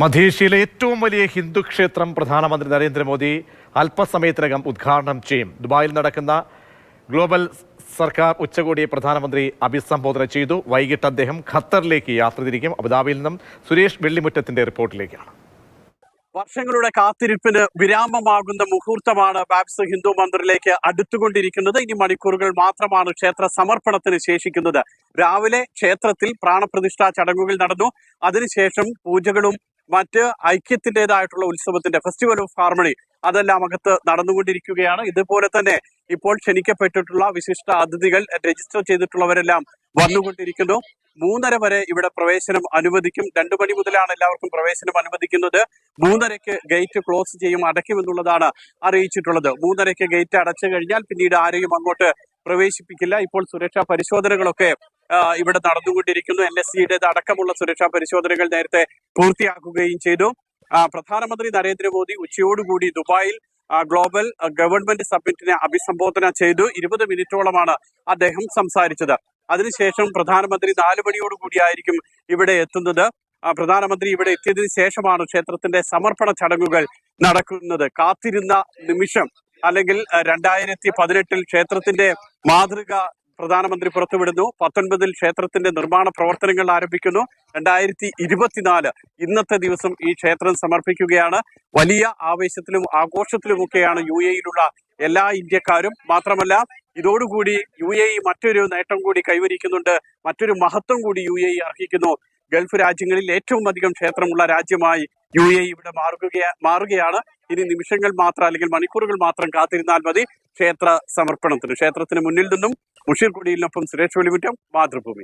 മധ്യേഷ്യയിലെ ഏറ്റവും വലിയ ഹിന്ദു ക്ഷേത്രം പ്രധാനമന്ത്രി നരേന്ദ്രമോദി അല്പസമയത്തിനകം ഉദ്ഘാടനം ചെയ്യും. ദുബായിൽ നടക്കുന്ന ഗ്ലോബൽ സർക്കാർ ഉച്ചകോടിയെ പ്രധാനമന്ത്രി അഭിസംബോധന ചെയ്തു. വൈകിട്ട് അദ്ദേഹം ഖത്തറിലേക്ക് യാത്ര തിരിക്കും. അബുദാബിയിൽ നിന്നും സുരേഷ് വെള്ളിമുറ്റത്തിന്റെ റിപ്പോർട്ടിലേക്കാണ്. വർഷങ്ങളുടെ കാത്തിരിപ്പിന് വിരാമമാകുന്ന മുഹൂർത്തമാണ് ബാബ്സ് ഹിന്ദു മന്ദിറിലേക്ക് അടുത്തുകൊണ്ടിരിക്കുന്നത്. ഇനി മണിക്കൂറുകൾ മാത്രമാണ് ക്ഷേത്ര സമർപ്പണത്തിന് ശേഷിക്കുന്നത്. രാവിലെ ക്ഷേത്രത്തിൽ പ്രാണപ്രതിഷ്ഠാ ചടങ്ങുകൾ നടന്നു. അതിനുശേഷം പൂജകളും മറ്റ് ഐക്യത്തിൻ്റെതായിട്ടുള്ള ഉത്സവത്തിന്റെ ഫെസ്റ്റിവൽ ഓഫ് ഹാർമണി അതെല്ലാം അകത്ത് നടന്നുകൊണ്ടിരിക്കുകയാണ്. ഇതുപോലെ തന്നെ ഇപ്പോൾ ക്ഷണിക്കപ്പെട്ടിട്ടുള്ള വിശിഷ്ട അതിഥികൾ രജിസ്റ്റർ ചെയ്തിട്ടുള്ളവരെല്ലാം വന്നുകൊണ്ടിരിക്കുന്നു. 3:30 വരെ ഇവിടെ പ്രവേശനം അനുവദിക്കും. 2 മണി മുതലാണ് എല്ലാവർക്കും പ്രവേശനം അനുവദിക്കുന്നത്. 3:30-ക്ക് ഗേറ്റ് ക്ലോസ് ചെയ്യും, അടയ്ക്കുമെന്നുള്ളതാണ് അറിയിച്ചിട്ടുള്ളത്. 3:30-ക്ക് ഗേറ്റ് അടച്ചു കഴിഞ്ഞാൽ പിന്നീട് ആരെയും അങ്ങോട്ട് പ്രവേശിപ്പിക്കില്ല. ഇപ്പോൾ സുരക്ഷാ പരിശോധനകളൊക്കെ ഇവിടെ നടന്നുകൊണ്ടിരിക്കുന്നു. NSCയുടേത് അടക്കമുള്ള സുരക്ഷാ പരിശോധനകൾ നേരത്തെ പൂർത്തിയാക്കുകയും ചെയ്തു. പ്രധാനമന്ത്രി നരേന്ദ്രമോദി ഉച്ചയോടുകൂടി ദുബായിൽ ഗ്ലോബൽ ഗവൺമെന്റ് സമ്മിറ്റിനെ അഭിസംബോധന ചെയ്തു. 20 മിനിറ്റോളമാണ് അദ്ദേഹം സംസാരിച്ചത്. അതിനുശേഷം പ്രധാനമന്ത്രി 4 മണിയോടുകൂടിയായിരിക്കും ഇവിടെ എത്തുന്നത്. പ്രധാനമന്ത്രി ഇവിടെ എത്തിയതിനു ശേഷമാണ് ക്ഷേത്രത്തിന്റെ സമർപ്പണ ചടങ്ങുകൾ നടക്കുന്നത്. കാത്തിരുന്ന നിമിഷം, അല്ലെങ്കിൽ 2018 ക്ഷേത്രത്തിന്റെ മാതൃക പ്രധാനമന്ത്രി പുറത്തുവിടുന്നു. 19 ക്ഷേത്രത്തിന്റെ നിർമ്മാണ പ്രവർത്തനങ്ങൾ ആരംഭിക്കുന്നു. 2024 ഇന്നത്തെ ദിവസം ഈ ക്ഷേത്രം സമർപ്പിക്കുകയാണ്. വലിയ ആവേശത്തിലും ആഘോഷത്തിലുമൊക്കെയാണ് UAE-യിലുള്ള എല്ലാ ഇന്ത്യക്കാരും. മാത്രമല്ല, ഇതോടുകൂടി UAE മറ്റൊരു നേട്ടം കൂടി കൈവരിക്കുന്നുണ്ട്, മറ്റൊരു മഹത്വം കൂടി UAE അർഹിക്കുന്നു. ഗൾഫ് രാജ്യങ്ങളിൽ ഏറ്റവും അധികം ക്ഷേത്രമുള്ള രാജ്യമായി UAE ഇവിടെ മാറുകയാണ്. ഇനി നിമിഷങ്ങൾ മാത്രം, അല്ലെങ്കിൽ മണിക്കൂറുകൾ മാത്രം കാത്തിരുന്നാൽ മതി ക്ഷേത്ര സമർപ്പണത്തിന്. ക്ഷേത്രത്തിന് മുന്നിൽ നിന്നും മുഷീർ കുടിയിലിനൊപ്പം സുരേഷ് വെളിമുറ്റം, മാതൃഭൂമി.